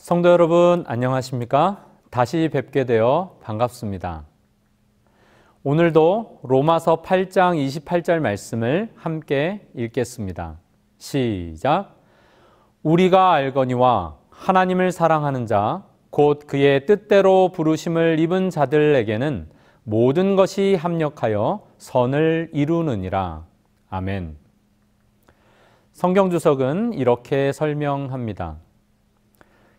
성도 여러분, 안녕하십니까? 다시 뵙게 되어 반갑습니다. 오늘도 로마서 8장 28절 말씀을 함께 읽겠습니다. 시작! 우리가 알거니와 하나님을 사랑하는 자, 곧 그의 뜻대로 부르심을 입은 자들에게는 모든 것이 합력하여 선을 이루느니라. 아멘. 성경 주석은 이렇게 설명합니다.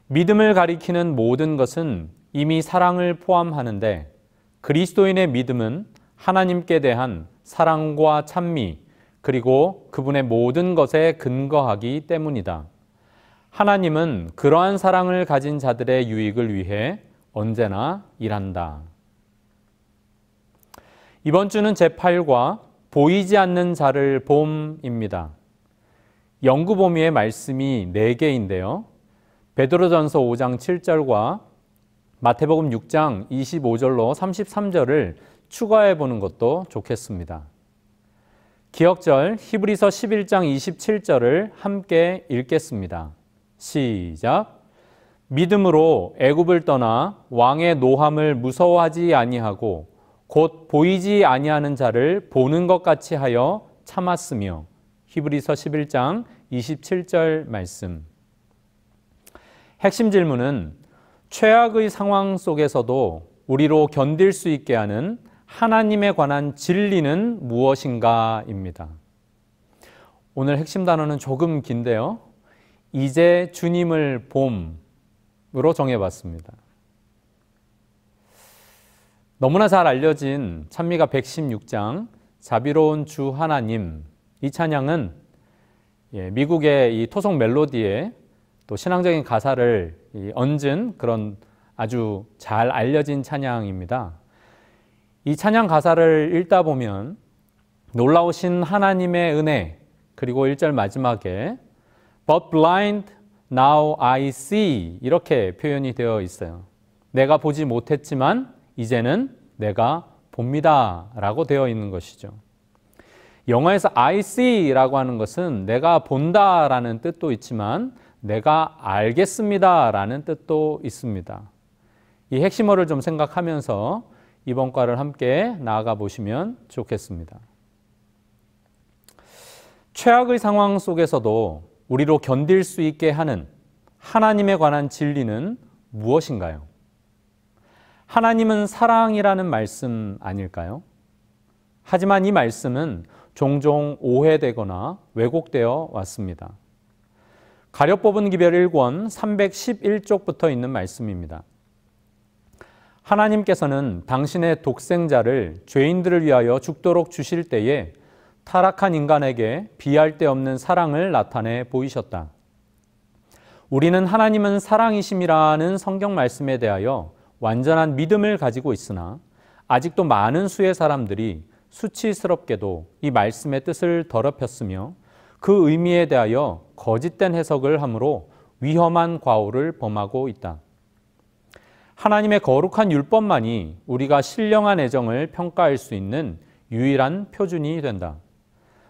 믿음을 가리키는 모든 것은 이미 사랑을 포함하는데 그리스도인의 믿음은 하나님께 대한 사랑과 찬미 그리고 그분의 모든 것에 근거하기 때문이다. 하나님은 그러한 사랑을 가진 자들의 유익을 위해 언제나 일한다. 이번 주는 제8과 보이지 않는 자를 봄입니다. 영구보미의 말씀이 4개인데요. 베드로전서 5장 7절과 마태복음 6장 25절로 33절을 추가해 보는 것도 좋겠습니다. 기억절 히브리서 11장 27절을 함께 읽겠습니다. 시작! 믿음으로 애굽을 떠나 왕의 노함을 무서워하지 아니하고 곧 보이지 아니하는 자를 보는 것 같이 하여 참았으며. 히브리서 11장 27절 말씀. 핵심 질문은 최악의 상황 속에서도 우리로 견딜 수 있게 하는 하나님에 관한 진리는 무엇인가입니다. 오늘 핵심 단어는 조금 긴데요. 이제 주님을 봄으로 정해봤습니다. 너무나 잘 알려진 찬미가 116장 자비로운 주 하나님, 이 찬양은 미국의 이 토속 멜로디에 또 신앙적인 가사를 얹은 그런 아주 잘 알려진 찬양입니다. 이 찬양 가사를 읽다 보면 놀라우신 하나님의 은혜, 그리고 1절 마지막에 But blind now I see 이렇게 표현이 되어 있어요. 내가 보지 못했지만 이제는 내가 봅니다 라고 되어 있는 것이죠. 영어에서 I see 라고 하는 것은 내가 본다 라는 뜻도 있지만 내가 알겠습니다 라는 뜻도 있습니다. 이 핵심어를 좀 생각하면서 이번 과를 함께 나아가 보시면 좋겠습니다. 최악의 상황 속에서도 우리로 견딜 수 있게 하는 하나님에 관한 진리는 무엇인가요? 하나님은 사랑이라는 말씀 아닐까요? 하지만 이 말씀은 종종 오해되거나 왜곡되어 왔습니다. 가려 뽑은 기별 1권 311쪽부터 있는 말씀입니다. 하나님께서는 당신의 독생자를 죄인들을 위하여 죽도록 주실 때에 타락한 인간에게 비할 데 없는 사랑을 나타내 보이셨다. 우리는 하나님은 사랑이심이라는 성경 말씀에 대하여 완전한 믿음을 가지고 있으나 아직도 많은 수의 사람들이 수치스럽게도 이 말씀의 뜻을 더럽혔으며 그 의미에 대하여 거짓된 해석을 함으로 위험한 과오를 범하고 있다. 하나님의 거룩한 율법만이 우리가 신령한 애정을 평가할 수 있는 유일한 표준이 된다.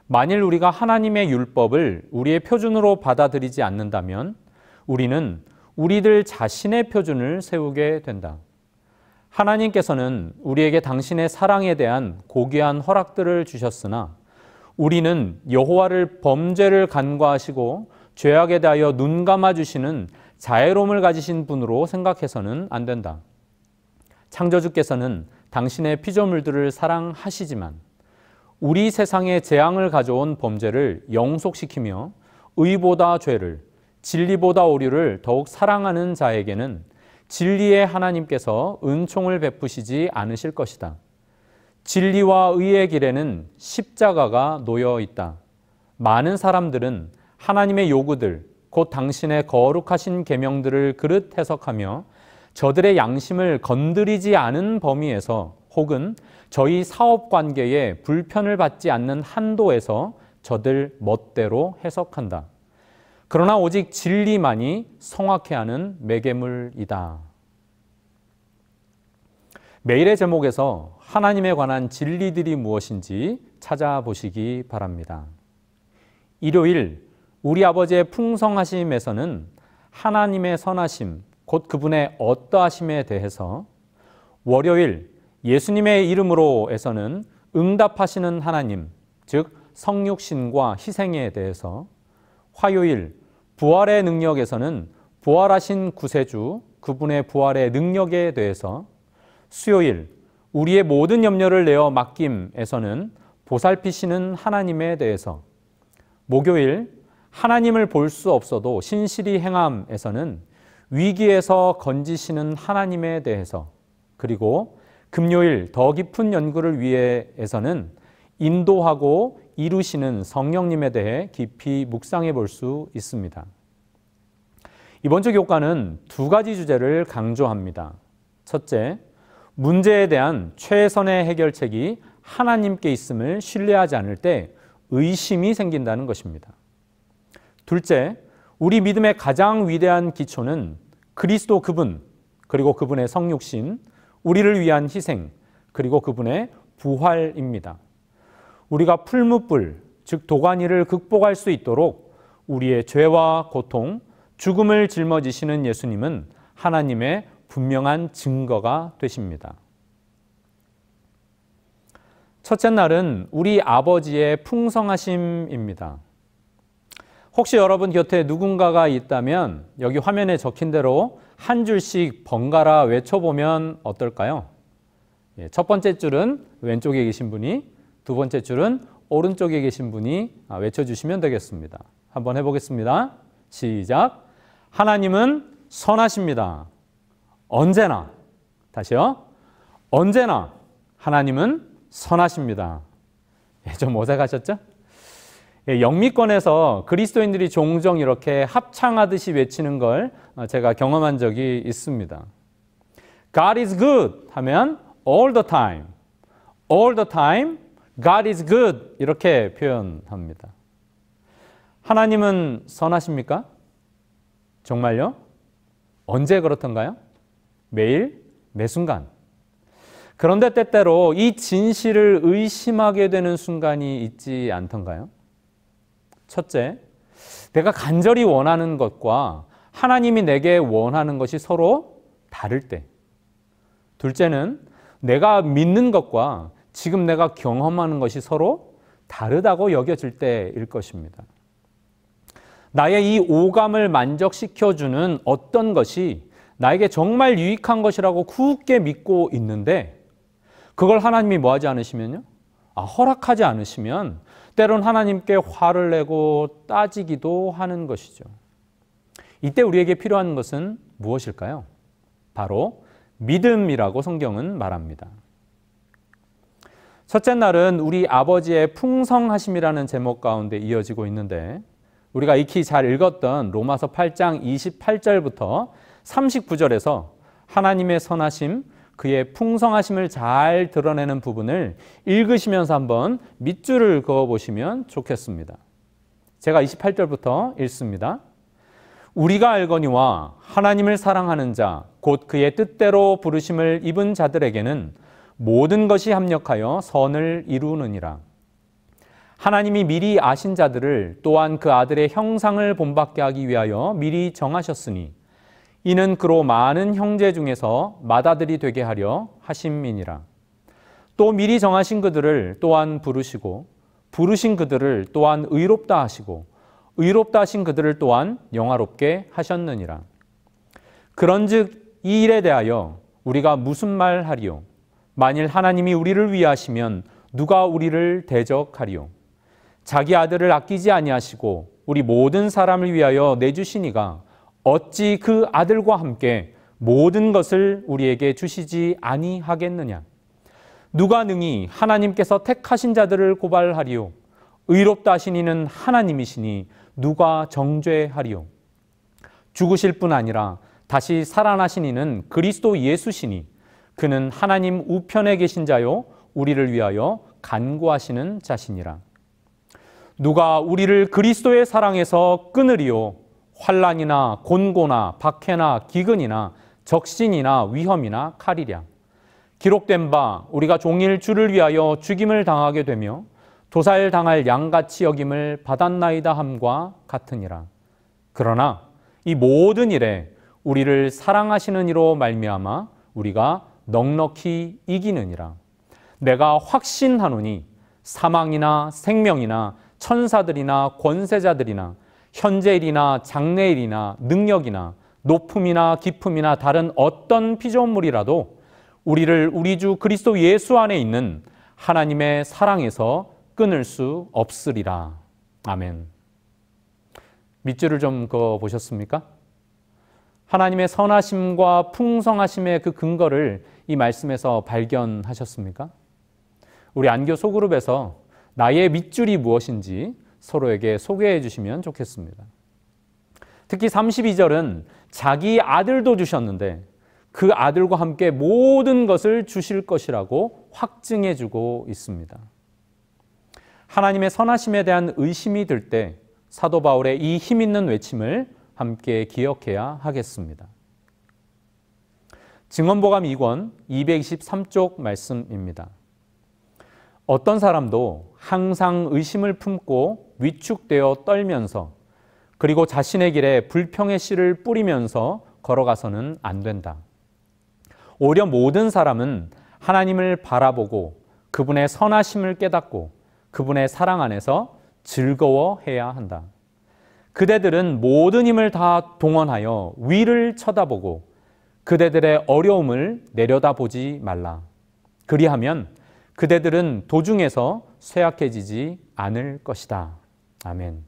만일 우리가 하나님의 율법을 우리의 표준으로 받아들이지 않는다면 우리는 우리들 자신의 표준을 세우게 된다. 하나님께서는 우리에게 당신의 사랑에 대한 고귀한 허락들을 주셨으나 우리는 여호와를 범죄를 간과하시고 죄악에 대하여 눈 감아주시는 자애로움을 가지신 분으로 생각해서는 안 된다. 창조주께서는 당신의 피조물들을 사랑하시지만 우리 세상에 재앙을 가져온 범죄를 영속시키며 의보다 죄를, 진리보다 오류를 더욱 사랑하는 자에게는 진리의 하나님께서 은총을 베푸시지 않으실 것이다. 진리와 의의 길에는 십자가가 놓여 있다. 많은 사람들은 하나님의 요구들, 곧 당신의 거룩하신 계명들을 그릇 해석하며 저들의 양심을 건드리지 않은 범위에서 혹은 저희 사업 관계에 불편을 받지 않는 한도에서 저들 멋대로 해석한다. 그러나 오직 진리만이 성확해 하는 매개물이다. 매일의 제목에서 하나님에 관한 진리들이 무엇인지 찾아보시기 바랍니다. 일요일 우리 아버지의 풍성하심에서는 하나님의 선하심, 곧 그분의 어떠하심에 대해서, 월요일 예수님의 이름으로에서는 응답하시는 하나님, 즉 성육신과 희생에 대해서, 화요일 부활의 능력에서는 부활하신 구세주, 그분의 부활의 능력에 대해서, 수요일 우리의 모든 염려를 내어 맡김에서는 보살피시는 하나님에 대해서, 목요일 하나님을 볼 수 없어도 신실히 행함에서는 위기에서 건지시는 하나님에 대해서, 그리고 금요일 더 깊은 연구를 위해에서는 인도하고 이루시는 성령님에 대해 깊이 묵상해 볼 수 있습니다. 이번 주 교과는 두 가지 주제를 강조합니다. 첫째, 문제에 대한 최선의 해결책이 하나님께 있음을 신뢰하지 않을 때 의심이 생긴다는 것입니다. 둘째, 우리 믿음의 가장 위대한 기초는 그리스도 그분, 그리고 그분의 성육신, 우리를 위한 희생, 그리고 그분의 부활입니다. 우리가 풀무불, 즉 도가니를 극복할 수 있도록 우리의 죄와 고통, 죽음을 짊어지시는 예수님은 하나님의 분명한 증거가 되십니다. 첫째 날은 우리 아버지의 풍성하심입니다. 혹시 여러분 곁에 누군가가 있다면 여기 화면에 적힌 대로 한 줄씩 번갈아 외쳐보면 어떨까요? 첫 번째 줄은 왼쪽에 계신 분이, 두 번째 줄은 오른쪽에 계신 분이 외쳐주시면 되겠습니다. 한번 해보겠습니다. 시작. 하나님은 선하십니다. 언제나. 다시요. 언제나 하나님은 선하십니다. 좀 어색하셨죠? 영미권에서 그리스도인들이 종종 이렇게 합창하듯이 외치는 걸 제가 경험한 적이 있습니다. God is good 하면 all the time, all the time, God is good 이렇게 표현합니다. 하나님은 선하십니까? 정말요? 언제 그렇던가요? 매일, 매 순간. 그런데 때때로 이 진실을 의심하게 되는 순간이 있지 않던가요? 첫째, 내가 간절히 원하는 것과 하나님이 내게 원하는 것이 서로 다를 때. 둘째는 내가 믿는 것과 지금 내가 경험하는 것이 서로 다르다고 여겨질 때일 것입니다. 나의 이 오감을 만족시켜주는 어떤 것이 나에게 정말 유익한 것이라고 굳게 믿고 있는데 그걸 하나님이 뭐하지 않으시면요? 허락하지 않으시면 때론 하나님께 화를 내고 따지기도 하는 것이죠. 이때 우리에게 필요한 것은 무엇일까요? 바로 믿음이라고 성경은 말합니다. 첫째 날은 우리 아버지의 풍성하심이라는 제목 가운데 이어지고 있는데 우리가 익히 잘 읽었던 로마서 8장 28절부터 39절에서 하나님의 선하심, 그의 풍성하심을 잘 드러내는 부분을 읽으시면서 한번 밑줄을 그어보시면 좋겠습니다. 제가 28절부터 읽습니다. 우리가 알거니와 하나님을 사랑하는 자, 곧 그의 뜻대로 부르심을 입은 자들에게는 모든 것이 합력하여 선을 이루느니라. 하나님이 미리 아신 자들을 또한 그 아들의 형상을 본받게 하기 위하여 미리 정하셨으니 이는 그로 많은 형제 중에서 맏아들이 되게 하려 하심이니라. 또 미리 정하신 그들을 또한 부르시고 부르신 그들을 또한 의롭다 하시고 의롭다 하신 그들을 또한 영화롭게 하셨느니라. 그런즉 이 일에 대하여 우리가 무슨 말 하리요? 만일 하나님이 우리를 위하시면 누가 우리를 대적하리요? 자기 아들을 아끼지 아니하시고 우리 모든 사람을 위하여 내주시니가 어찌 그 아들과 함께 모든 것을 우리에게 주시지 아니하겠느냐? 누가 능히 하나님께서 택하신 자들을 고발하리요? 의롭다 하신 이는 하나님이시니 누가 정죄하리요? 죽으실 뿐 아니라 다시 살아나신 이는 그리스도 예수시니 그는 하나님 우편에 계신 자요 우리를 위하여 간구하시는 자시니라. 누가 우리를 그리스도의 사랑에서 끊으리요? 환난이나 곤고나 박해나 기근이나 적신이나 위험이나 칼이랴. 기록된 바 우리가 종일 주를 위하여 죽임을 당하게 되며 도살 당할 양같이 여김을 받았나이다 함과 같으니라. 그러나 이 모든 일에 우리를 사랑하시는 이로 말미암아 우리가 넉넉히 이기느니라. 내가 확신하노니 사망이나 생명이나 천사들이나 권세자들이나 현재일이나 장래일이나 능력이나 높음이나 깊음이나 다른 어떤 피조물이라도 우리를 우리 주 그리스도 예수 안에 있는 하나님의 사랑에서 끊을 수 없으리라. 아멘. 밑줄을 좀 그어 보셨습니까? 하나님의 선하심과 풍성하심의 그 근거를 이 말씀에서 발견하셨습니까? 우리 안교 소그룹에서 나의 밑줄이 무엇인지 서로에게 소개해 주시면 좋겠습니다. 특히 32절은 자기 아들도 주셨는데 그 아들과 함께 모든 것을 주실 것이라고 확증해 주고 있습니다. 하나님의 선하심에 대한 의심이 들 때 사도 바울의 이 힘 있는 외침을 함께 기억해야 하겠습니다. 증언보감 2권 223쪽 말씀입니다. 어떤 사람도 항상 의심을 품고 위축되어 떨면서 그리고 자신의 길에 불평의 씨를 뿌리면서 걸어가서는 안 된다. 오히려 모든 사람은 하나님을 바라보고 그분의 선하심을 깨닫고 그분의 사랑 안에서 즐거워해야 한다. 그대들은 모든 힘을 다 동원하여 위를 쳐다보고 그대들의 어려움을 내려다보지 말라. 그리하면 그대들은 도중에서 쇠약해지지 않을 것이다. 아멘.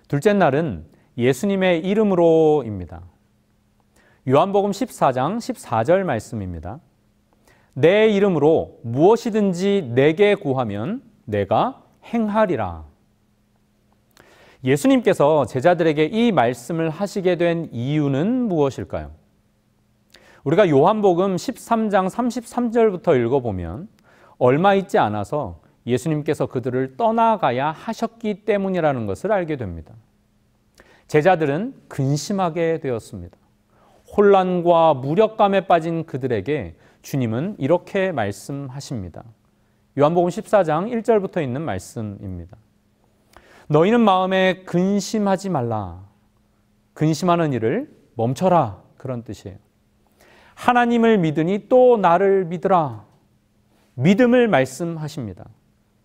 둘째 날은 예수님의 이름으로입니다. 요한복음 14장 14절 말씀입니다. 내 이름으로 무엇이든지 내게 구하면 내가 행하리라. 예수님께서 제자들에게 이 말씀을 하시게 된 이유는 무엇일까요? 우리가 요한복음 13장 33절부터 읽어보면 얼마 있지 않아서 예수님께서 그들을 떠나가야 하셨기 때문이라는 것을 알게 됩니다. 제자들은 근심하게 되었습니다. 혼란과 무력감에 빠진 그들에게 주님은 이렇게 말씀하십니다. 요한복음 14장 1절부터 있는 말씀입니다. 너희는 마음에 근심하지 말라. 근심하는 일을 멈춰라. 그런 뜻이에요. 하나님을 믿으니 또 나를 믿으라. 믿음을 말씀하십니다.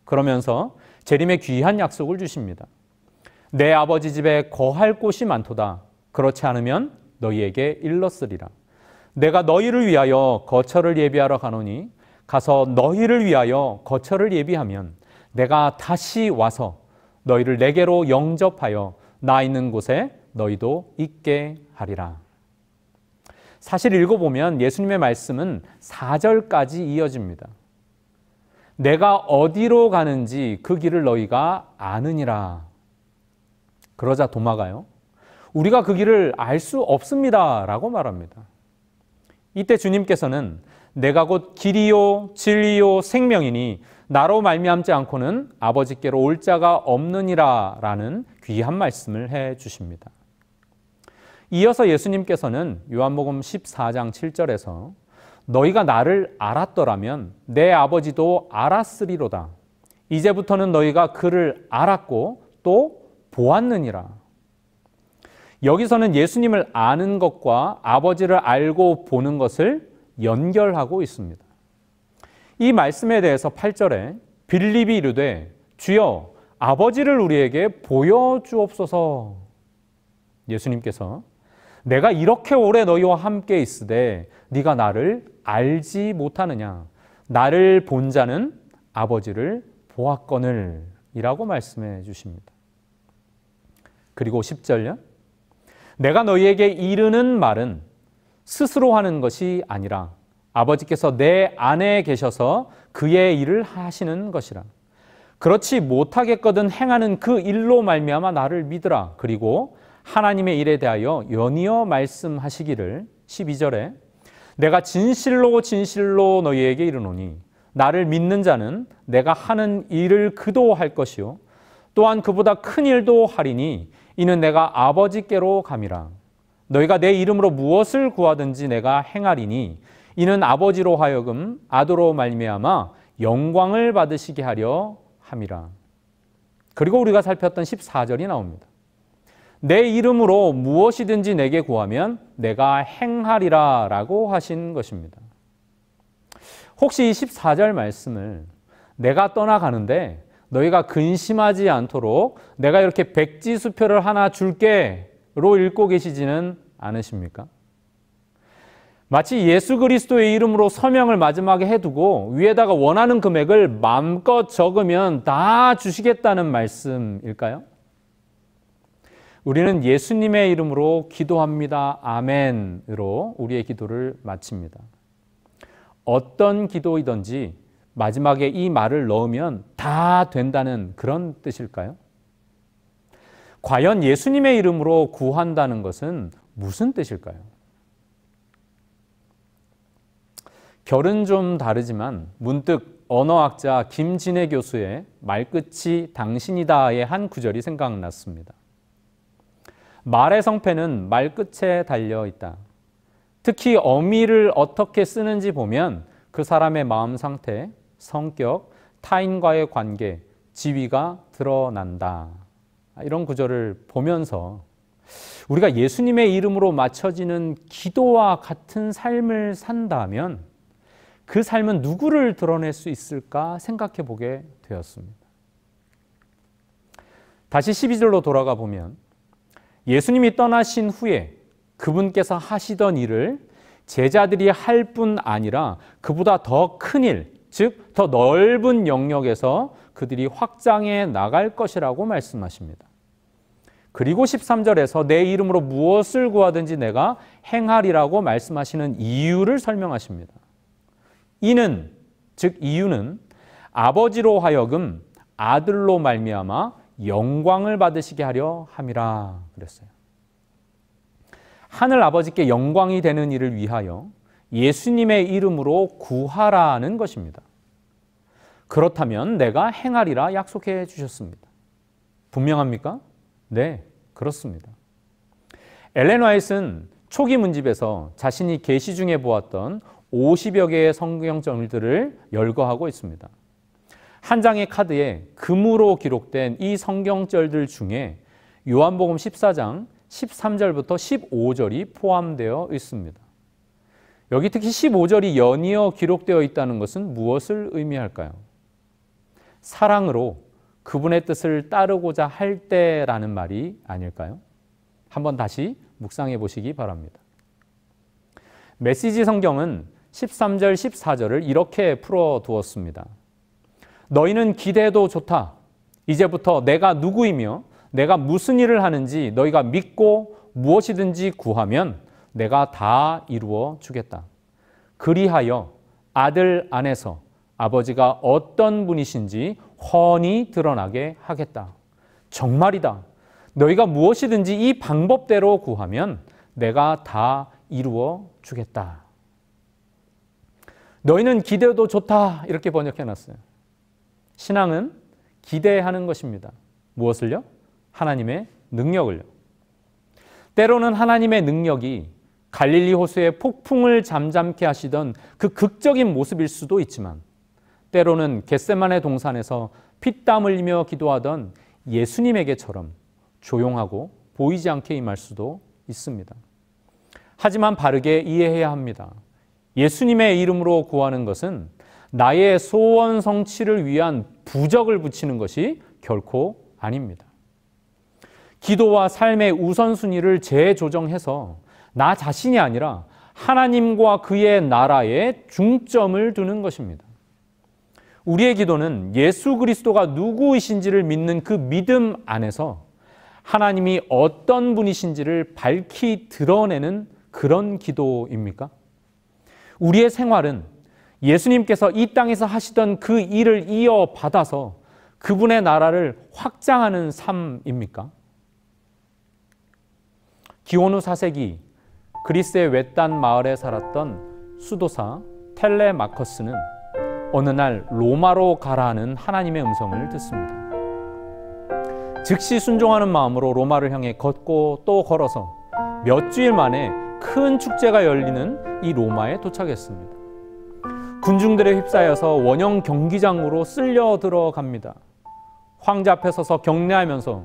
그러면서 재림의 귀한 약속을 주십니다. 내 아버지 집에 거할 곳이 많도다. 그렇지 않으면 너희에게 일렀으리라. 내가 너희를 위하여 거처를 예비하러 가노니 가서 너희를 위하여 거처를 예비하면 내가 다시 와서 너희를 내게로 영접하여 나 있는 곳에 너희도 있게 하리라. 사실 읽어보면 예수님의 말씀은 4절까지 이어집니다. 내가 어디로 가는지 그 길을 너희가 아느니라. 그러자 도마가요. 우리가 그 길을 알 수 없습니다. 라고 말합니다. 이때 주님께서는 내가 곧 길이요 진리요 생명이니 나로 말미암지 않고는 아버지께로 올 자가 없느니라 라는 귀한 말씀을 해 주십니다. 이어서 예수님께서는 요한복음 14장 7절에서 너희가 나를 알았더라면 내 아버지도 알았으리로다. 이제부터는 너희가 그를 알았고 또 보았느니라. 여기서는 예수님을 아는 것과 아버지를 알고 보는 것을 연결하고 있습니다. 이 말씀에 대해서 8절에 빌립이 이르되 주여 아버지를 우리에게 보여주옵소서. 예수님께서 내가 이렇게 오래 너희와 함께 있으되 네가 나를 알지 못하느냐. 나를 본 자는 아버지를 보았거늘 이라고 말씀해 주십니다. 그리고 10절요. 내가 너희에게 이르는 말은 스스로 하는 것이 아니라 아버지께서 내 안에 계셔서 그의 일을 하시는 것이라. 그렇지 못하겠거든 행하는 그 일로 말미암아 나를 믿으라. 그리고 하나님의 일에 대하여 연이어 말씀하시기를 12절에 내가 진실로 진실로 너희에게 이르노니 나를 믿는 자는 내가 하는 일을 그도 할 것이요 또한 그보다 큰 일도 하리니 이는 내가 아버지께로 감이라. 너희가 내 이름으로 무엇을 구하든지 내가 행하리니 이는 아버지로 하여금 아들로 말미암아 영광을 받으시게 하려 함이라. 그리고 우리가 살폈던 14절이 나옵니다. 내 이름으로 무엇이든지 내게 구하면 내가 행하리라 라고 하신 것입니다. 혹시 이 14절 말씀을 내가 떠나가는데 너희가 근심하지 않도록 내가 이렇게 백지수표를 하나 줄게로 읽고 계시지는 않으십니까? 마치 예수 그리스도의 이름으로 서명을 마지막에 해두고 위에다가 원하는 금액을 마음껏 적으면 다 주시겠다는 말씀일까요? 우리는 예수님의 이름으로 기도합니다. 아멘으로 우리의 기도를 마칩니다. 어떤 기도이든지 마지막에 이 말을 넣으면 다 된다는 그런 뜻일까요? 과연 예수님의 이름으로 구한다는 것은 무슨 뜻일까요? 결은 좀 다르지만 문득 언어학자 김진애 교수의 말끝이 당신이다의 한 구절이 생각났습니다. 말의 성패는 말끝에 달려 있다. 특히 어미를 어떻게 쓰는지 보면 그 사람의 마음 상태, 성격, 타인과의 관계, 지위가 드러난다. 이런 구절을 보면서 우리가 예수님의 이름으로 맞춰지는 기도와 같은 삶을 산다면 그 삶은 누구를 드러낼 수 있을까 생각해 보게 되었습니다. 다시 12절로 돌아가 보면 예수님이 떠나신 후에 그분께서 하시던 일을 제자들이 할 뿐 아니라 그보다 더 큰 일, 즉 더 넓은 영역에서 그들이 확장해 나갈 것이라고 말씀하십니다. 그리고 13절에서 내 이름으로 무엇을 구하든지 내가 행하리라고 말씀하시는 이유를 설명하십니다. 이는, 즉 이유는 아버지로 하여금 아들로 말미암아 영광을 받으시게 하려 함이라 그랬어요. 하늘 아버지께 영광이 되는 일을 위하여 예수님의 이름으로 구하라는 것입니다. 그렇다면 내가 행하리라 약속해 주셨습니다. 분명합니까? 네, 그렇습니다. 엘렌 화이트는 초기 문집에서 자신이 계시 중에 보았던 50여 개의 성경절들을 열거하고 있습니다. 한 장의 카드에 금으로 기록된 이 성경절들 중에 요한복음 14장 13절부터 15절이 포함되어 있습니다. 여기 특히 15절이 연이어 기록되어 있다는 것은 무엇을 의미할까요? 사랑으로 그분의 뜻을 따르고자 할 때라는 말이 아닐까요? 한번 다시 묵상해 보시기 바랍니다. 메시지 성경은 13절, 14절을 이렇게 풀어두었습니다. 너희는 기대도 좋다. 이제부터 내가 누구이며 내가 무슨 일을 하는지 너희가 믿고 무엇이든지 구하면 내가 다 이루어 주겠다. 그리하여 아들 안에서 아버지가 어떤 분이신지 훤히 드러나게 하겠다. 정말이다. 너희가 무엇이든지 이 방법대로 구하면 내가 다 이루어 주겠다. 너희는 기대도 좋다. 이렇게 번역해놨어요. 신앙은 기대하는 것입니다. 무엇을요? 하나님의 능력을요. 때로는 하나님의 능력이 갈릴리 호수의 폭풍을 잠잠케 하시던 그 극적인 모습일 수도 있지만 때로는 겟세마네 동산에서 피땀 흘리며 기도하던 예수님에게처럼 조용하고 보이지 않게 임할 수도 있습니다. 하지만 바르게 이해해야 합니다. 예수님의 이름으로 구하는 것은 나의 소원 성취를 위한 부적을 붙이는 것이 결코 아닙니다. 기도와 삶의 우선순위를 재조정해서 나 자신이 아니라 하나님과 그의 나라에 중점을 두는 것입니다. 우리의 기도는 예수 그리스도가 누구이신지를 믿는 그 믿음 안에서 하나님이 어떤 분이신지를 밝히 드러내는 그런 기도입니까? 우리의 생활은 예수님께서 이 땅에서 하시던 그 일을 이어받아서 그분의 나라를 확장하는 삶입니까? 기원 후 4세기 그리스의 외딴 마을에 살았던 수도사 텔레마커스는 어느 날 로마로 가라는 하나님의 음성을 듣습니다. 즉시 순종하는 마음으로 로마를 향해 걷고 또 걸어서 몇 주일 만에 큰 축제가 열리는 이 로마에 도착했습니다. 군중들에 휩싸여서 원형 경기장으로 쓸려 들어갑니다. 황제 앞에 서서 경례하면서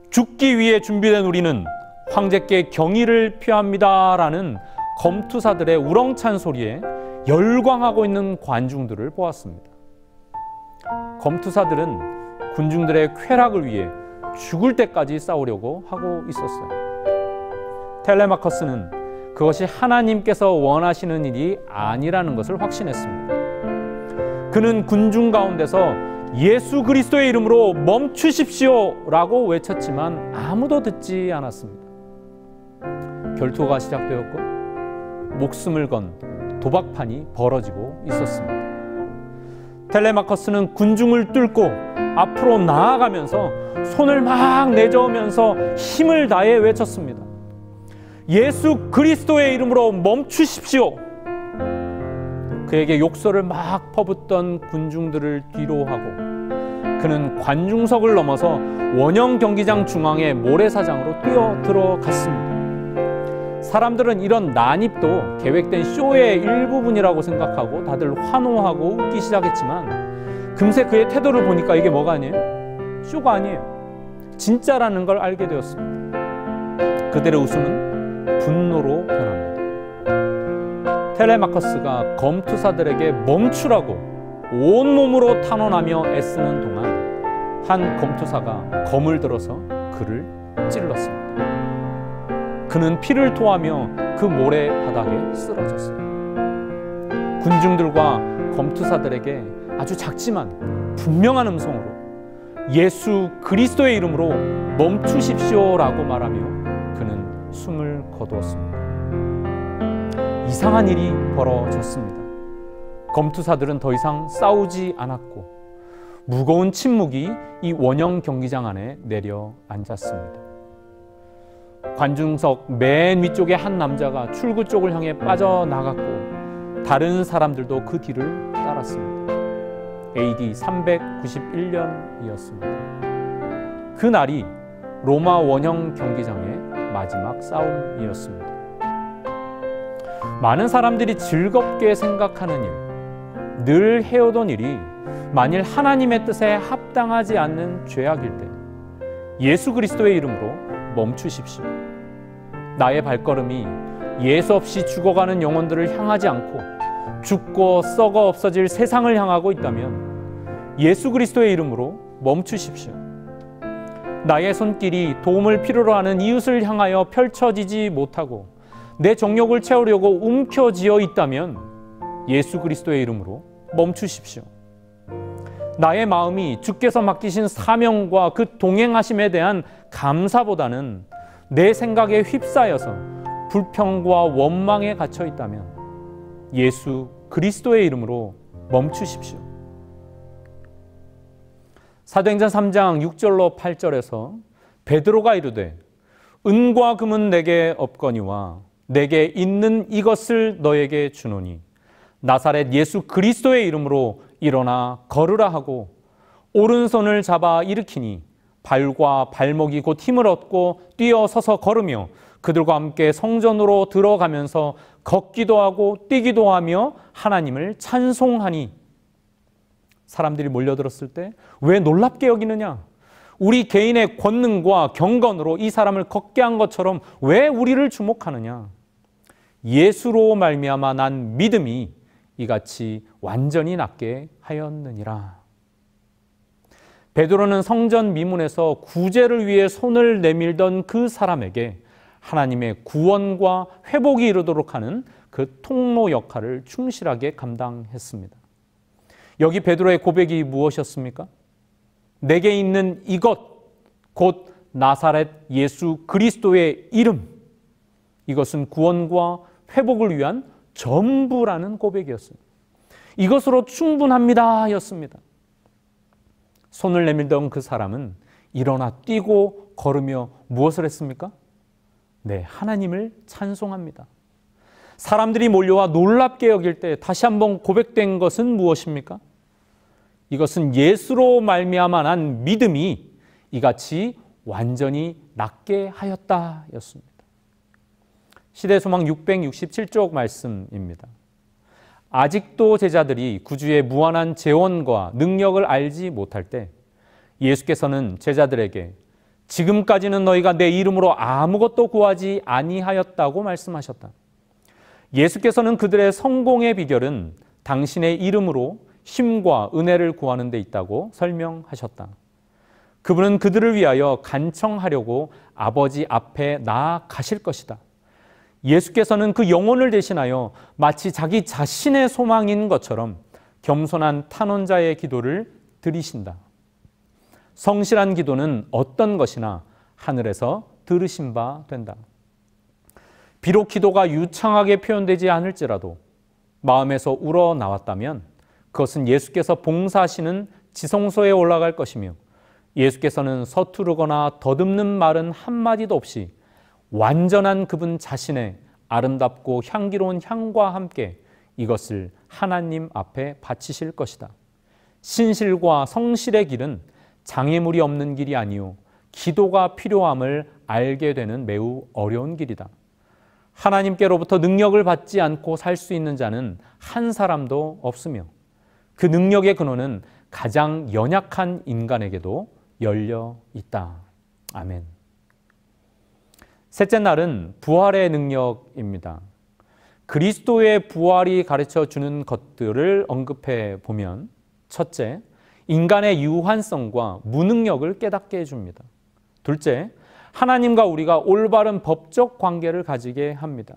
죽기 위해 준비된 우리는 황제께 경의를 표합니다라는 검투사들의 우렁찬 소리에 열광하고 있는 관중들을 보았습니다. 검투사들은 군중들의 쾌락을 위해 죽을 때까지 싸우려고 하고 있었어요. 텔레마커스는 그것이 하나님께서 원하시는 일이 아니라는 것을 확신했습니다. 그는 군중 가운데서 예수 그리스도의 이름으로 멈추십시오라고 외쳤지만 아무도 듣지 않았습니다. 결투가 시작되었고 목숨을 건 도박판이 벌어지고 있었습니다. 텔레마커스는 군중을 뚫고 앞으로 나아가면서 손을 막 내저으면서 힘을 다해 외쳤습니다. 예수 그리스도의 이름으로 멈추십시오. 그에게 욕설을 막 퍼붓던 군중들을 뒤로하고 그는 관중석을 넘어서 원형 경기장 중앙의 모래사장으로 뛰어 들어갔습니다. 사람들은 이런 난입도 계획된 쇼의 일부분이라고 생각하고 다들 환호하고 웃기 시작했지만 금세 그의 태도를 보니까 이게 뭐가 아니에요? 쇼가 아니에요. 진짜라는 걸 알게 되었습니다. 그들의 웃음은 분노로 변합니다. 텔레마커스가 검투사들에게 멈추라고 온몸으로 탄원하며 애쓰는 동안 한 검투사가 검을 들어서 그를 찔렀습니다. 그는 피를 토하며 그 모래 바닥에 쓰러졌어요. 군중들과 검투사들에게 아주 작지만 분명한 음성으로 예수 그리스도의 이름으로 멈추십시오라고 말하며 그는 숨을 거두었습니다. 이상한 일이 벌어졌습니다. 검투사들은 더 이상 싸우지 않았고 무거운 침묵이 이 원형 경기장 안에 내려앉았습니다. 관중석 맨 위쪽에 한 남자가 출구 쪽을 향해 빠져나갔고 다른 사람들도 그 뒤를 따랐습니다. AD 391년이었습니다. 그날이 로마 원형 경기장의 마지막 싸움이었습니다. 많은 사람들이 즐겁게 생각하는 일, 늘 해오던 일이 만일 하나님의 뜻에 합당하지 않는 죄악일 때 예수 그리스도의 이름으로 멈추십시오. 나의 발걸음이 예수 없이 죽어가는 영혼들을 향하지 않고 죽고 썩어 없어질 세상을 향하고 있다면 예수 그리스도의 이름으로 멈추십시오. 나의 손길이 도움을 필요로 하는 이웃을 향하여 펼쳐지지 못하고 내 정욕을 채우려고 움켜쥐어 있다면 예수 그리스도의 이름으로 멈추십시오. 나의 마음이 주께서 맡기신 사명과 그 동행하심에 대한 감사보다는 내 생각에 휩싸여서 불평과 원망에 갇혀 있다면 예수 그리스도의 이름으로 멈추십시오. 사도행전 3장 6절로 8절에서 베드로가 이르되 은과 금은 내게 없거니와 내게 있는 이것을 너에게 주노니 나사렛 예수 그리스도의 이름으로 일어나 걸으라 하고 오른손을 잡아 일으키니 발과 발목이 곧 힘을 얻고 뛰어서서 걸으며 그들과 함께 성전으로 들어가면서 걷기도 하고 뛰기도 하며 하나님을 찬송하니 사람들이 몰려들었을 때 왜 놀랍게 여기느냐? 우리 개인의 권능과 경건으로 이 사람을 걷게 한 것처럼 왜 우리를 주목하느냐? 예수로 말미암아 난 믿음이 이같이 완전히 낫게 하였느니라. 베드로는 성전 미문에서 구제를 위해 손을 내밀던 그 사람에게 하나님의 구원과 회복이 이르도록 하는 그 통로 역할을 충실하게 감당했습니다. 여기 베드로의 고백이 무엇이었습니까? 내게 있는 이것, 곧 나사렛 예수 그리스도의 이름, 이것은 구원과 회복을 위한 전부라는 고백이었습니다. 이것으로 충분합니다 였습니다. 손을 내밀던 그 사람은 일어나 뛰고 걸으며 무엇을 했습니까? 네, 하나님을 찬송합니다. 사람들이 몰려와 놀랍게 여길 때 다시 한번 고백된 것은 무엇입니까? 이것은 예수로 말미암아 난 믿음이 이같이 완전히 낫게 하였다 였습니다. 시대소망 667쪽 말씀입니다. 아직도 제자들이 구주의 무한한 재원과 능력을 알지 못할 때 예수께서는 제자들에게 지금까지는 너희가 내 이름으로 아무것도 구하지 아니하였다고 말씀하셨다. 예수께서는 그들의 성공의 비결은 당신의 이름으로 힘과 은혜를 구하는 데 있다고 설명하셨다. 그분은 그들을 위하여 간청하려고 아버지 앞에 나아가실 것이다. 예수께서는 그 영혼을 대신하여 마치 자기 자신의 소망인 것처럼 겸손한 탄원자의 기도를 드리신다. 성실한 기도는 어떤 것이나 하늘에서 들으신 바 된다. 비록 기도가 유창하게 표현되지 않을지라도 마음에서 우러나왔다면 그것은 예수께서 봉사하시는 지성소에 올라갈 것이며 예수께서는 서투르거나 더듬는 말은 한마디도 없이 완전한 그분 자신의 아름답고 향기로운 향과 함께 이것을 하나님 앞에 바치실 것이다. 신실과 성실의 길은 장애물이 없는 길이 아니요 기도가 필요함을 알게 되는 매우 어려운 길이다. 하나님께로부터 능력을 받지 않고 살 수 있는 자는 한 사람도 없으며 그 능력의 근원은 가장 연약한 인간에게도 열려 있다. 아멘. 셋째 날은 부활의 능력입니다. 그리스도의 부활이 가르쳐 주는 것들을 언급해 보면 첫째, 인간의 유한성과 무능력을 깨닫게 해줍니다. 둘째, 하나님과 우리가 올바른 법적 관계를 가지게 합니다.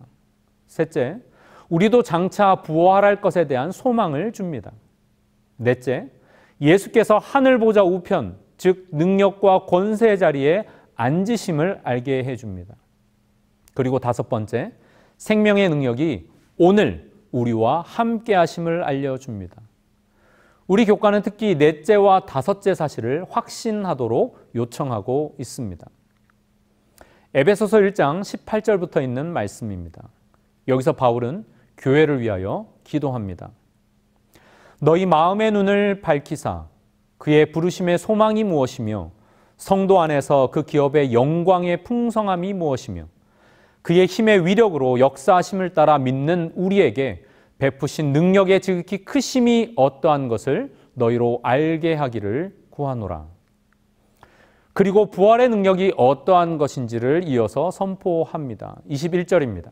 셋째, 우리도 장차 부활할 것에 대한 소망을 줍니다. 넷째, 예수께서 하늘 보좌 우편, 즉 능력과 권세의 자리에 앉으심을 알게 해줍니다. 그리고 다섯 번째, 생명의 능력이 오늘 우리와 함께 하심을 알려줍니다. 우리 교과는 특히 넷째와 다섯째 사실을 확신하도록 요청하고 있습니다. 에베소서 1장 18절부터 있는 말씀입니다. 여기서 바울은 교회를 위하여 기도합니다. 너희 마음의 눈을 밝히사 그의 부르심의 소망이 무엇이며 성도 안에서 그 기업의 영광의 풍성함이 무엇이며 그의 힘의 위력으로 역사하심을 따라 믿는 우리에게 베푸신 능력의 지극히 크심이 어떠한 것을 너희로 알게 하기를 구하노라. 그리고 부활의 능력이 어떠한 것인지를 이어서 선포합니다. 21절입니다.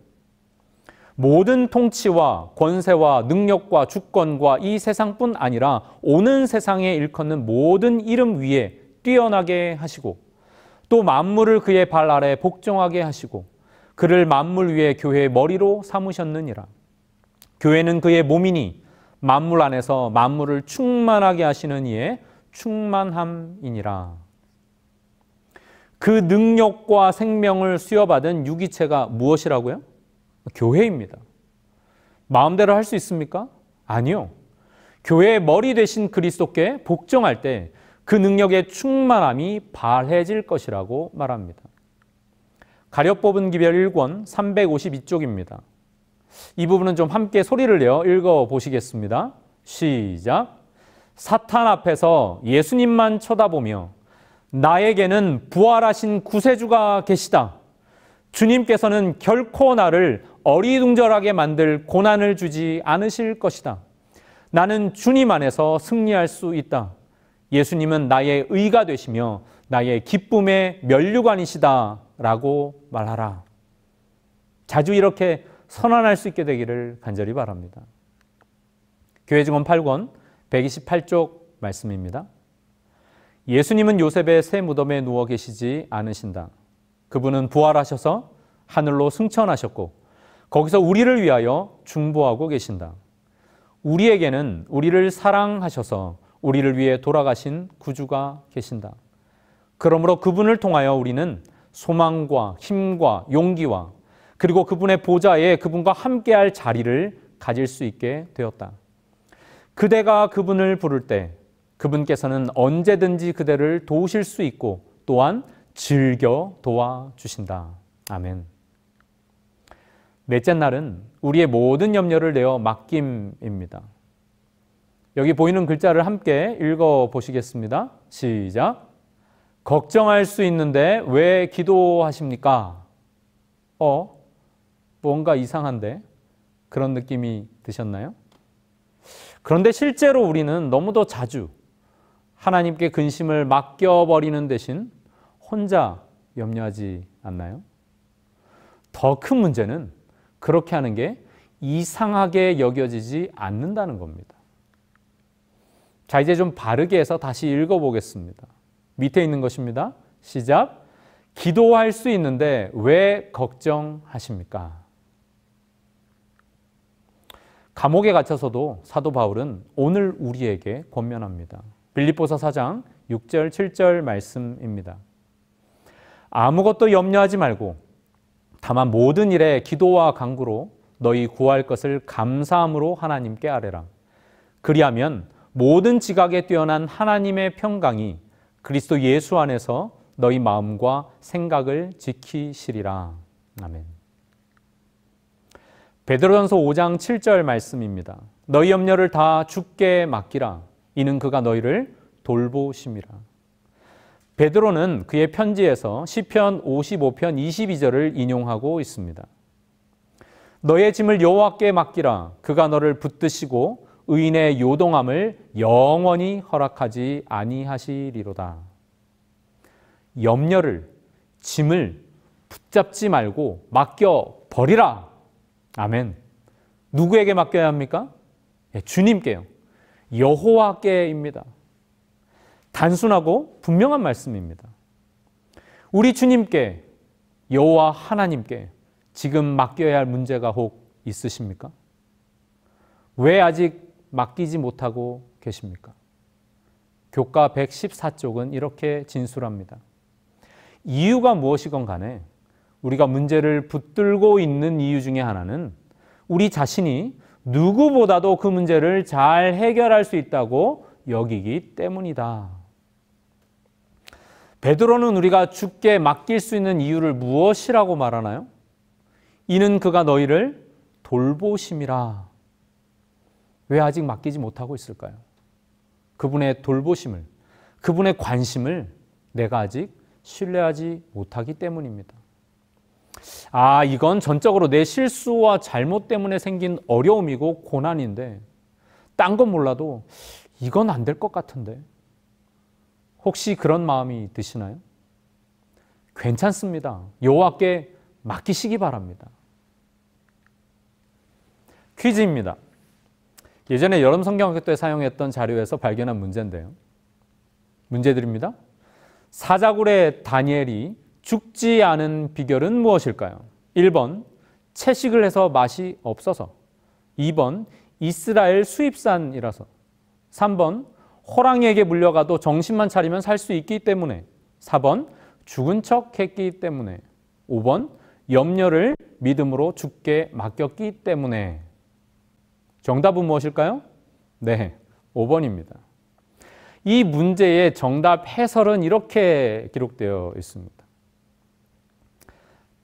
모든 통치와 권세와 능력과 주권과 이 세상뿐 아니라 오는 세상에 일컫는 모든 이름 위에 뛰어나게 하시고 또 만물을 그의 발 아래 복종하게 하시고 그를 만물 위에 교회의 머리로 삼으셨느니라. 교회는 그의 몸이니 만물 안에서 만물을 충만하게 하시는 이의 충만함이니라. 그 능력과 생명을 수여받은 유기체가 무엇이라고요? 교회입니다. 마음대로 할 수 있습니까? 아니요. 교회의 머리 되신 그리스도께 복종할 때 그 능력의 충만함이 발해질 것이라고 말합니다. 가려 뽑은 기별 1권 352쪽입니다. 이 부분은 좀 함께 소리를 내어 읽어보시겠습니다. 시작. 사탄 앞에서 예수님만 쳐다보며 나에게는 부활하신 구세주가 계시다. 주님께서는 결코 나를 어리둥절하게 만들 고난을 주지 않으실 것이다. 나는 주님 안에서 승리할 수 있다. 예수님은 나의 의가 되시며 나의 기쁨의 면류관이시다 라고 말하라. 자주 이렇게 선언할 수 있게 되기를 간절히 바랍니다. 교회 증언 8권 128쪽 말씀입니다. 예수님은 요셉의 새 무덤에 누워 계시지 않으신다. 그분은 부활하셔서 하늘로 승천하셨고 거기서 우리를 위하여 중보하고 계신다. 우리에게는 우리를 사랑하셔서 우리를 위해 돌아가신 구주가 계신다. 그러므로 그분을 통하여 우리는 소망과 힘과 용기와 그리고 그분의 보좌에 그분과 함께할 자리를 가질 수 있게 되었다. 그대가 그분을 부를 때 그분께서는 언제든지 그대를 도우실 수 있고 또한 즐겨 도와주신다. 아멘. 넷째 날은 우리의 모든 염려를 내어 맡김입니다. 여기 보이는 글자를 함께 읽어보시겠습니다. 시작. 걱정할 수 있는데 왜 기도하십니까? 뭔가 이상한데? 그런 느낌이 드셨나요? 그런데 실제로 우리는 너무도 자주 하나님께 근심을 맡겨버리는 대신 혼자 염려하지 않나요? 더 큰 문제는 그렇게 하는 게 이상하게 여겨지지 않는다는 겁니다. 자, 이제 좀 바르게 해서 다시 읽어보겠습니다. 밑에 있는 것입니다. 시작. 기도할 수 있는데 왜 걱정하십니까? 감옥에 갇혀서도 사도 바울은 오늘 우리에게 권면합니다. 빌립보서 4장 6절 7절 말씀입니다. 아무것도 염려하지 말고 다만 모든 일에 기도와 간구로 너희 구할 것을 감사함으로 하나님께 아뢰라. 그리하면 모든 지각에 뛰어난 하나님의 평강이 그리스도 예수 안에서 너희 마음과 생각을 지키시리라. 아멘. 베드로전서 5장 7절 말씀입니다. 너희 염려를 다 주께 맡기라. 이는 그가 너희를 돌보심이라. 베드로는 그의 편지에서 시편 55편 22절을 인용하고 있습니다. 너의 짐을 여호와께 맡기라. 그가 너를 붙드시고 의인의 요동함을 영원히 허락하지 아니하시리로다. 염려를, 짐을 붙잡지 말고 맡겨 버리라. 아멘. 누구에게 맡겨야 합니까? 주님께요. 여호와께입니다. 단순하고 분명한 말씀입니다. 우리 주님께, 여호와 하나님께 지금 맡겨야 할 문제가 혹 있으십니까? 왜 아직 맡기지 못하고 계십니까? 교과 114쪽은 이렇게 진술합니다. 이유가 무엇이건 간에 우리가 문제를 붙들고 있는 이유 중에 하나는 우리 자신이 누구보다도 그 문제를 잘 해결할 수 있다고 여기기 때문이다. 베드로는 우리가 주께 맡길 수 있는 이유를 무엇이라고 말하나요? 이는 그가 너희를 돌보심이라. 왜 아직 맡기지 못하고 있을까요? 그분의 돌보심을, 그분의 관심을 내가 아직 신뢰하지 못하기 때문입니다. 아, 이건 전적으로 내 실수와 잘못 때문에 생긴 어려움이고 고난인데 딴 건 몰라도 이건 안 될 것 같은데 혹시 그런 마음이 드시나요? 괜찮습니다. 여호와께 맡기시기 바랍니다. 퀴즈입니다. 예전에 여름 성경학교 때 사용했던 자료에서 발견한 문제인데요. 문제 드립니다. 사자굴의 다니엘이 죽지 않은 비결은 무엇일까요? 1번, 채식을 해서 맛이 없어서. 2번, 이스라엘 수입산이라서. 3번, 호랑이에게 물려가도 정신만 차리면 살 수 있기 때문에. 4번, 죽은 척 했기 때문에. 5번, 염려를 믿음으로 주께 맡겼기 때문에. 정답은 무엇일까요? 네, 5번입니다. 이 문제의 정답 해설은 이렇게 기록되어 있습니다.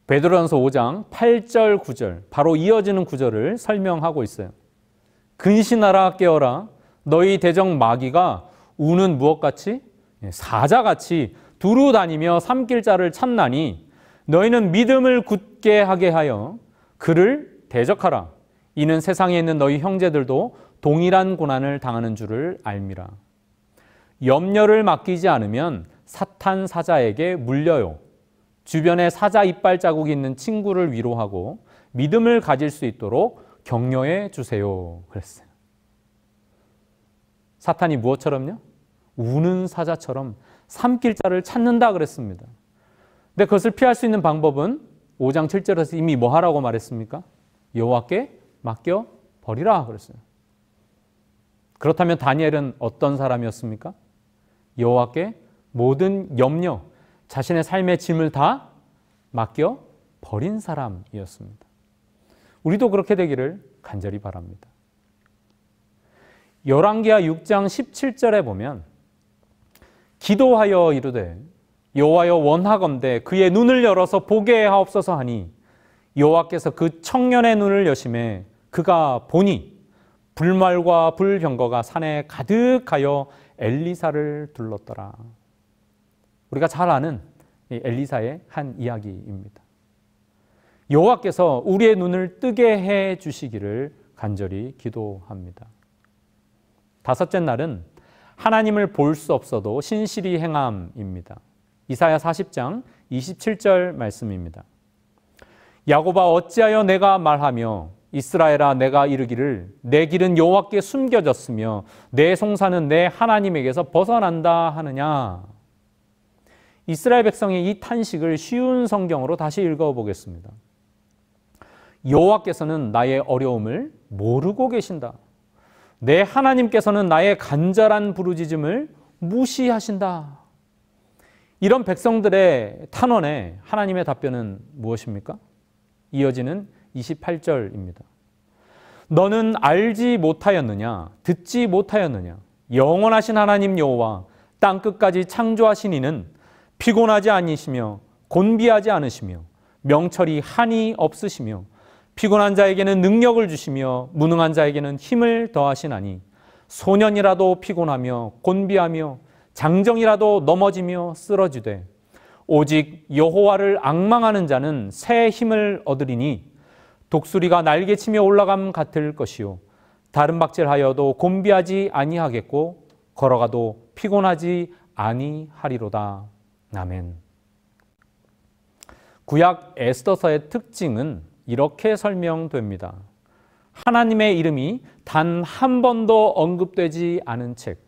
베드로전서 5장 8절 9절 바로 이어지는 구절을 설명하고 있어요. 근신하라 깨어라 너희 대적 마귀가 우는 무엇같이? 사자같이 두루 다니며 삼킬 자를 찾나니 너희는 믿음을 굳게 하게 하여 그를 대적하라. 이는 세상에 있는 너희 형제들도 동일한 고난을 당하는 줄을 알미라. 염려를 맡기지 않으면 사탄 사자에게 물려요. 주변에 사자 이빨 자국이 있는 친구를 위로하고 믿음을 가질 수 있도록 격려해 주세요. 그랬어요. 사탄이 무엇처럼요? 우는 사자처럼 삼킬 자를 찾는다 그랬습니다. 근데 그것을 피할 수 있는 방법은 5장 7절에서 이미 뭐 하라고 말했습니까? 여호와께 맡겨 버리라 그랬어요. 그렇다면 다니엘은 어떤 사람이었습니까? 여호와께 모든 염려, 자신의 삶의 짐을 다 맡겨 버린 사람이었습니다. 우리도 그렇게 되기를 간절히 바랍니다. 열왕기하 6장 17절에 보면 기도하여 이르되 여호와여 원하건대 그의 눈을 열어서 보게 하옵소서 하니 여호와께서 그 청년의 눈을 여심해 그가 보니 불말과 불병거가 산에 가득하여 엘리사를 둘렀더라. 우리가 잘 아는 엘리사의 한 이야기입니다. 여호와께서 우리의 눈을 뜨게 해 주시기를 간절히 기도합니다. 다섯째 날은 하나님을 볼 수 없어도 신실히 행함입니다. 이사야 40장 27절 말씀입니다. 야곱아 어찌하여 내가 말하며 이스라엘아 내가 이르기를 내 길은 여호와께 숨겨졌으며 내 송사는 내 하나님에게서 벗어난다 하느냐. 이스라엘 백성의 이 탄식을 쉬운 성경으로 다시 읽어보겠습니다. 여호와께서는 나의 어려움을 모르고 계신다. 내 하나님께서는 나의 간절한 부르짖음을 무시하신다. 이런 백성들의 탄원에 하나님의 답변은 무엇입니까? 이어지는 28절입니다. 너는 알지 못하였느냐? 듣지 못하였느냐? 영원하신 하나님 여호와 땅끝까지 창조하신 이는 피곤하지 아니시며 곤비하지 않으시며 명철이 한이 없으시며 피곤한 자에게는 능력을 주시며 무능한 자에게는 힘을 더하시나니 소년이라도 피곤하며 곤비하며 장정이라도 넘어지며 쓰러지되 오직 여호와를 앙망하는 자는 새 힘을 얻으리니 독수리가 날개치며 올라감 같을 것이요 다른 박질하여도 곤비하지 아니하겠고 걸어가도 피곤하지 아니하리로다. 아멘. 구약 에스더서의 특징은 이렇게 설명됩니다. 하나님의 이름이 단 한 번도 언급되지 않은 책,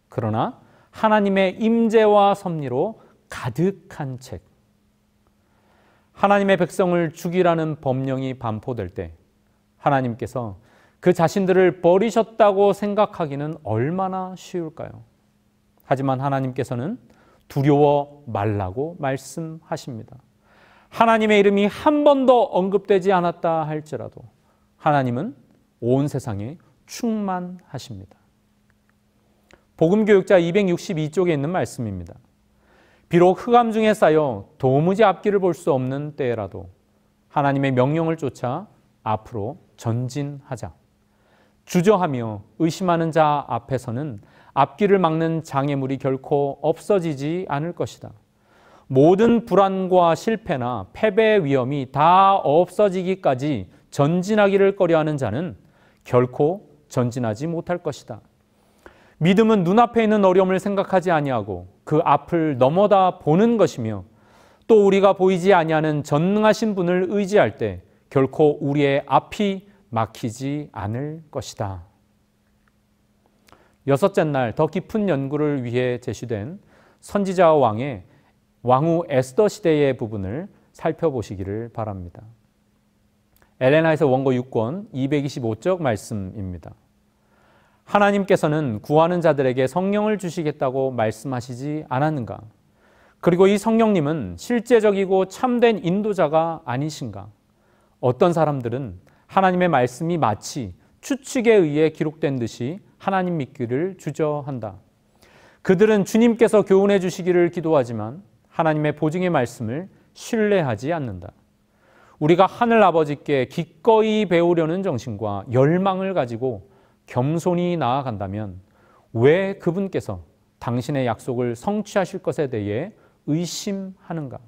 그러나 하나님의 임재와 섭리로 가득한 책. 하나님의 백성을 죽이라는 법령이 반포될 때 하나님께서 그 자신들을 버리셨다고 생각하기는 얼마나 쉬울까요? 하지만 하나님께서는 두려워 말라고 말씀하십니다. 하나님의 이름이 한 번도 언급되지 않았다 할지라도 하나님은 온 세상에 충만하십니다. 복음교육자 262쪽에 있는 말씀입니다. 비록 흑암 중에 쌓여 도무지 앞길을 볼 수 없는 때라도 하나님의 명령을 쫓아 앞으로 전진하자. 주저하며 의심하는 자 앞에서는 앞길을 막는 장애물이 결코 없어지지 않을 것이다. 모든 불안과 실패나 패배의 위험이 다 없어지기까지 전진하기를 꺼려하는 자는 결코 전진하지 못할 것이다. 믿음은 눈앞에 있는 어려움을 생각하지 아니하고 그 앞을 넘어다 보는 것이며 또 우리가 보이지 아니하는 전능하신 분을 의지할 때 결코 우리의 앞이 막히지 않을 것이다. 여섯째 날 더 깊은 연구를 위해 제시된 선지자와 왕의 왕후 에스더 시대의 부분을 살펴보시기를 바랍니다. 엘레나에서 원고 6권 225쪽 말씀입니다. 하나님께서는 구하는 자들에게 성령을 주시겠다고 말씀하시지 않았는가? 그리고 이 성령님은 실제적이고 참된 인도자가 아니신가? 어떤 사람들은 하나님의 말씀이 마치 추측에 의해 기록된 듯이 하나님 믿기를 주저한다. 그들은 주님께서 교훈해 주시기를 기도하지만 하나님의 보증의 말씀을 신뢰하지 않는다. 우리가 하늘 아버지께 기꺼이 배우려는 정신과 열망을 가지고 겸손히 나아간다면 왜 그분께서 당신의 약속을 성취하실 것에 대해 의심하는가?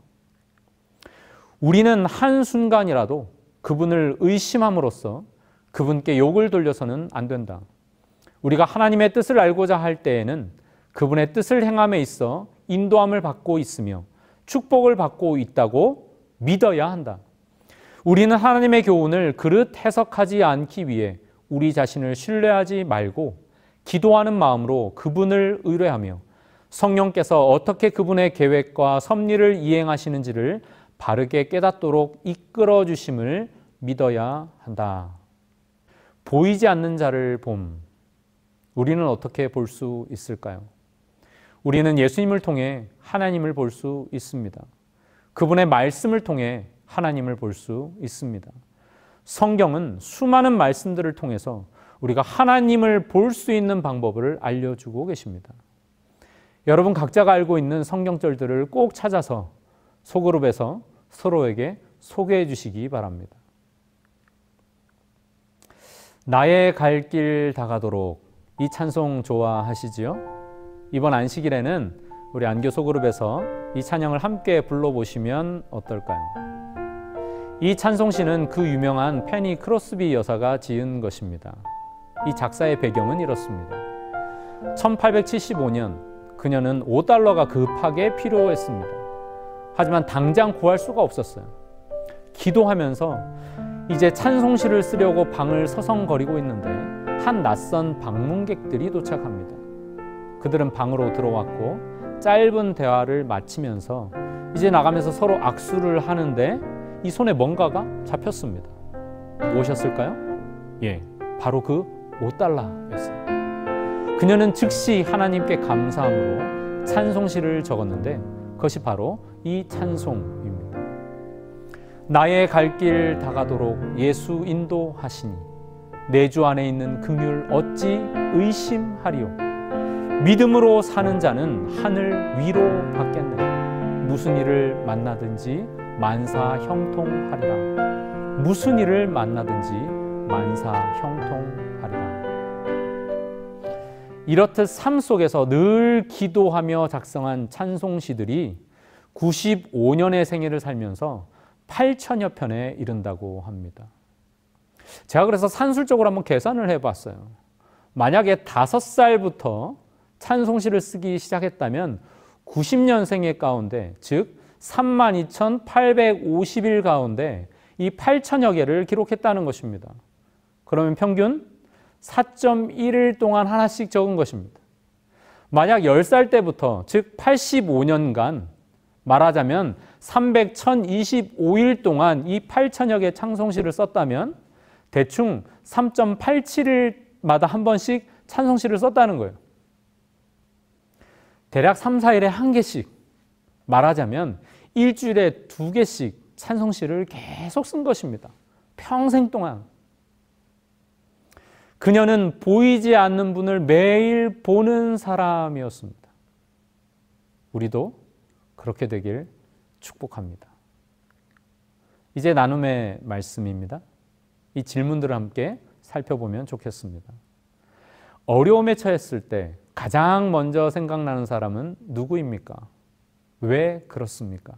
우리는 한순간이라도 그분을 의심함으로써 그분께 욕을 돌려서는 안 된다. 우리가 하나님의 뜻을 알고자 할 때에는 그분의 뜻을 행함에 있어 인도함을 받고 있으며 축복을 받고 있다고 믿어야 한다. 우리는 하나님의 교훈을 그릇 해석하지 않기 위해 우리 자신을 신뢰하지 말고 기도하는 마음으로 그분을 의뢰하며 성령께서 어떻게 그분의 계획과 섭리를 이행하시는지를 바르게 깨닫도록 이끌어 주심을 믿어야 한다. 보이지 않는 자를 봄. 우리는 어떻게 볼 수 있을까요? 우리는 예수님을 통해 하나님을 볼 수 있습니다. 그분의 말씀을 통해 하나님을 볼 수 있습니다. 성경은 수많은 말씀들을 통해서 우리가 하나님을 볼 수 있는 방법을 알려주고 계십니다. 여러분 각자가 알고 있는 성경절들을 꼭 찾아서 소그룹에서 서로에게 소개해 주시기 바랍니다. 나의 갈 길 다가도록 이 찬송 좋아하시지요? 이번 안식일에는 우리 안교 소그룹에서 이 찬양을 함께 불러보시면 어떨까요? 이 찬송시는 그 유명한 페니 크로스비 여사가 지은 것입니다. 이 작사의 배경은 이렇습니다. 1875년 그녀는 5달러가 급하게 필요했습니다. 하지만 당장 구할 수가 없었어요. 기도하면서 이제 찬송시를 쓰려고 방을 서성거리고 있는데 한 낯선 방문객들이 도착합니다. 그들은 방으로 들어왔고 짧은 대화를 마치면서 이제 나가면서 서로 악수를 하는데 이 손에 뭔가가 잡혔습니다. 무엇이었을까요? 바로 그 5달러였어요. 그녀는 즉시 하나님께 감사함으로 찬송시를 적었는데 그것이 바로 이 찬송입니다. 나의 갈 길 다가도록 예수 인도하시니 내 주 안에 있는 긍휼 어찌 의심하리오. 믿음으로 사는 자는 하늘 위로 받겠네. 무슨 일을 만나든지 만사 형통하리라. 무슨 일을 만나든지 만사 형통하리라. 이렇듯 삶 속에서 늘 기도하며 작성한 찬송시들이 95년의 생애를 살면서 8천여 편에 이른다고 합니다. 제가 그래서 산술적으로 한번 계산을 해봤어요. 만약에 5살부터 찬송시를 쓰기 시작했다면 90년생의 가운데, 즉 32,850일 가운데 이 8천여 개를 기록했다는 것입니다. 그러면 평균 4.1일 동안 하나씩 적은 것입니다. 만약 10살 때부터, 즉 85년간 말하자면 1025일 동안 이 8천여 개 찬송시를 썼다면 대충 3.87일마다 한 번씩 찬송시를 썼다는 거예요. 대략 3, 4일에 한 개씩, 말하자면 일주일에 2개씩 찬송시를 계속 쓴 것입니다. 평생 동안. 그녀는 보이지 않는 분을 매일 보는 사람이었습니다. 우리도 그렇게 되길 축복합니다. 이제 나눔의 말씀입니다. 이 질문들을 함께 살펴보면 좋겠습니다. 어려움에 처했을 때 가장 먼저 생각나는 사람은 누구입니까? 왜 그렇습니까?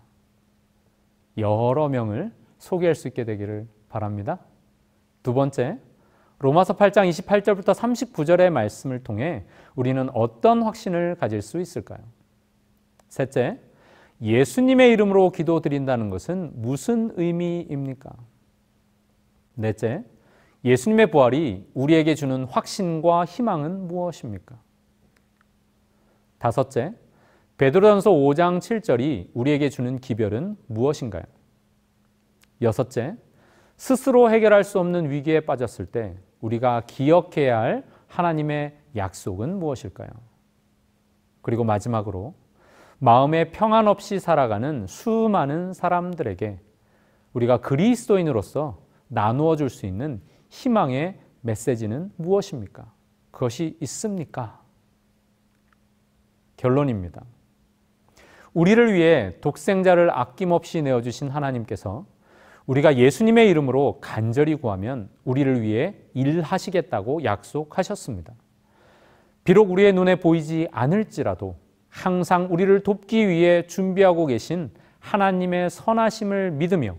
여러 명을 소개할 수 있게 되기를 바랍니다. 두 번째, 로마서 8장 28절부터 39절의 말씀을 통해 우리는 어떤 확신을 가질 수 있을까요? 셋째, 예수님의 이름으로 기도드린다는 것은 무슨 의미입니까? 넷째, 예수님의 부활이 우리에게 주는 확신과 희망은 무엇입니까? 다섯째, 베드로전서 5장 7절이 우리에게 주는 기별은 무엇인가요? 여섯째, 스스로 해결할 수 없는 위기에 빠졌을 때 우리가 기억해야 할 하나님의 약속은 무엇일까요? 그리고 마지막으로 마음에 평안 없이 살아가는 수많은 사람들에게 우리가 그리스도인으로서 나누어 줄 수 있는 희망의 메시지는 무엇입니까? 그것이 있습니까? 결론입니다. 우리를 위해 독생자를 아낌없이 내어주신 하나님께서 우리가 예수님의 이름으로 간절히 구하면 우리를 위해 일하시겠다고 약속하셨습니다. 비록 우리의 눈에 보이지 않을지라도 항상 우리를 돕기 위해 준비하고 계신 하나님의 선하심을 믿으며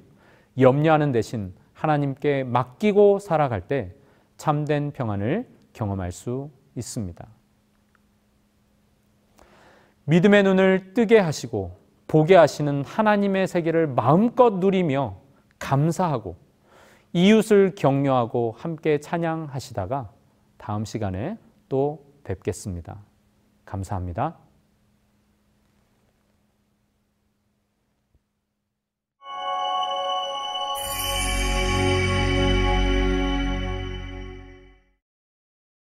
염려하는 대신 하나님께 맡기고 살아갈 때 참된 평안을 경험할 수 있습니다. 믿음의 눈을 뜨게 하시고 보게 하시는 하나님의 세계를 마음껏 누리며 감사하고 이웃을 격려하고 함께 찬양하시다가 다음 시간에 또 뵙겠습니다. 감사합니다.